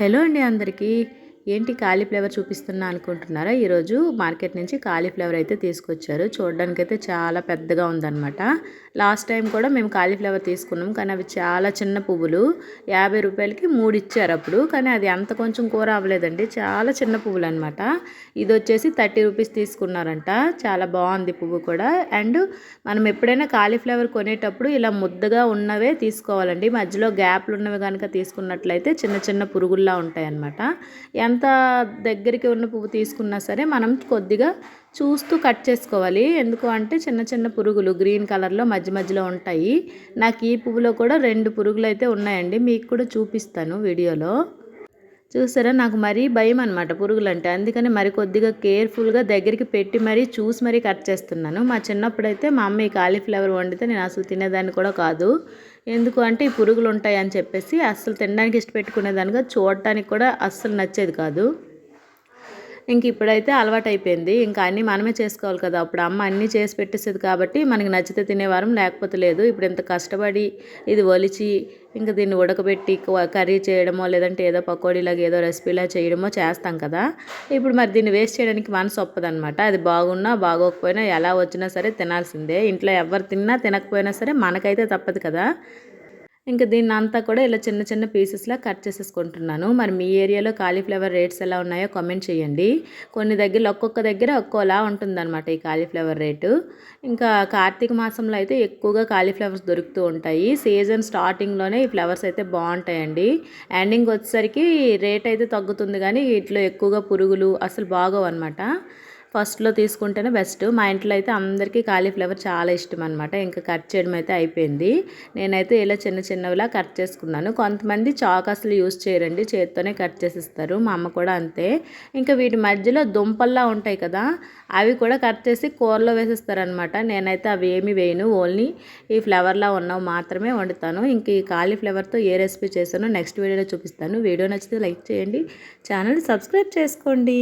Hello అండి అందరికీ. ఏంటి కాలీఫ్లవర్ చూపిస్తున్నా అనుకుంటున్నారా? ఈరోజు మార్కెట్ నుంచి కాలీఫ్లవర్ అయితే తీసుకొచ్చారు. చూడడానికైతే చాలా పెద్దగా ఉందన్నమాట. లాస్ట్ టైం కూడా మేము కాలీఫ్లవర్ తీసుకున్నాం, కానీ అవి చాలా చిన్న పువ్వులు. 50 రూపాయలకి 3 ఇచ్చారు అప్పుడు, కానీ అది అంత కొంచెం కూర అవ్వలేదండి. చాలా చిన్న పువ్వులు అనమాట. ఇది వచ్చేసి 30 రూపీస్ తీసుకున్నారంట. చాలా బాగుంది పువ్వు కూడా. అండ్ మనం ఎప్పుడైనా కాలీఫ్లవర్ కొనేటప్పుడు ఇలా ముద్దగా ఉన్నవే తీసుకోవాలండి. మధ్యలో గ్యాప్లు ఉన్నవి కనుక తీసుకున్నట్లయితే చిన్న చిన్న పురుగుల్లా ఉంటాయి అన్నమాట. ఎంత దగ్గరికి ఉన్న పువ్వు తీసుకున్నా సరే మనం కొద్దిగా చూస్తూ కట్ చేసుకోవాలి. ఎందుకు అంటే చిన్న చిన్న పురుగులు గ్రీన్ కలర్లో మధ్య మధ్యలో ఉంటాయి. నాకు ఈ పువ్వులో కూడా 2 పురుగులు అయితే ఉన్నాయండి, మీకు కూడా చూపిస్తాను వీడియోలో. చూసారా, నాకు మరీ భయం అనమాట పురుగులు అంటే. అందుకని మరి కొద్దిగా కేర్ఫుల్గా దగ్గరికి పెట్టి మరీ చూసి మరీ కట్ చేస్తున్నాను. మా చిన్నప్పుడైతే మా అమ్మ ఈ కాలీఫ్లవర్ వండితే నేను అసలు తినేదాన్ని కూడా కాదు. ఎందుకు అంటే ఈ పురుగులు ఉంటాయి అని చెప్పేసి అస్సలు తినడానికి ఇష్టపెట్టుకునేదానిగా, చూడటానికి కూడా అస్సలు నచ్చేది కాదు. ఇంక ఇప్పుడైతే అలవాటు అయిపోయింది. ఇంకా అన్నీ మనమే చేసుకోవాలి కదా. అప్పుడు అమ్మ అన్నీ చేసి పెట్టేసేది కాబట్టి మనకి నచ్చితే తినేవారం, లేకపోతే లేదు. ఇప్పుడు ఇంత కష్టపడి ఇది ఒలిచి ఇంకా దీన్ని ఉడకబెట్టి కర్రీ చేయడమో, లేదంటే ఏదో పకోడీలాగా ఏదో రెసిపీలా చేయడమో చేస్తాం కదా. ఇప్పుడు మరి దీన్ని వేస్ట్ చేయడానికి మనసు ఒప్పదనమాట. అది బాగున్నా బాగోకపోయినా ఎలా వచ్చినా సరే తినాల్సిందే. ఇంట్లో ఎవరు తిన్నా తినకపోయినా సరే మనకైతే తప్పదు కదా. ఇంకా దీన్ని అంతా కూడా ఇలా చిన్న చిన్న పీసెస్లా కట్ చేసేసుకుంటున్నాను. మరి మీ ఏరియాలో కాలీఫ్లవర్ రేట్స్ ఎలా ఉన్నాయో కామెంట్ చేయండి. కొన్ని దగ్గరలో ఒక్కొక్క దగ్గర ఒక్కోలా ఉంటుందన్నమాట ఈ కాలీఫ్లవర్ రేటు. ఇంకా కార్తీక మాసంలో అయితే ఎక్కువగా కాలీఫ్లవర్స్ దొరుకుతూ ఉంటాయి. సీజన్ స్టార్టింగ్లోనే ఈ ఫ్లవర్స్ అయితే బాగుంటాయండి. ఎండింగ్ వచ్చేసరికి రేట్ అయితే తగ్గుతుంది, కానీ వీటిలో ఎక్కువగా పురుగులు అసలు బాగోవు అనమాట. ఫస్ట్లో తీసుకుంటేనే బెస్ట్. మా ఇంట్లో అయితే అందరికీ కాలీఫ్లవర్ చాలా ఇష్టం అనమాట. ఇంకా కట్ చేయడం అయితే అయిపోయింది. నేనైతే ఇలా చిన్న చిన్నవిలా కట్ చేసుకున్నాను. కొంతమంది చాక్ అసలు యూజ్ చేయరండి, చేత్తోనే కట్ చేసిస్తారు. మా అమ్మ కూడా అంతే. ఇంకా వీటి మధ్యలో దుంపల్లా ఉంటాయి కదా, అవి కూడా కట్ చేసి కూరలో వేసేస్తారనమాట. నేనైతే అవి ఏమి వేయను, ఓన్లీ ఈ ఫ్లవర్లా ఉన్నవి మాత్రమే వండుతాను. ఇంక ఈ కాలీఫ్లవర్తో ఏ రెసిపీ చేశానో నెక్స్ట్ వీడియోలో చూపిస్తాను. వీడియో నచ్చితే లైక్ చేయండి, ఛానల్ సబ్స్క్రైబ్ చేసుకోండి.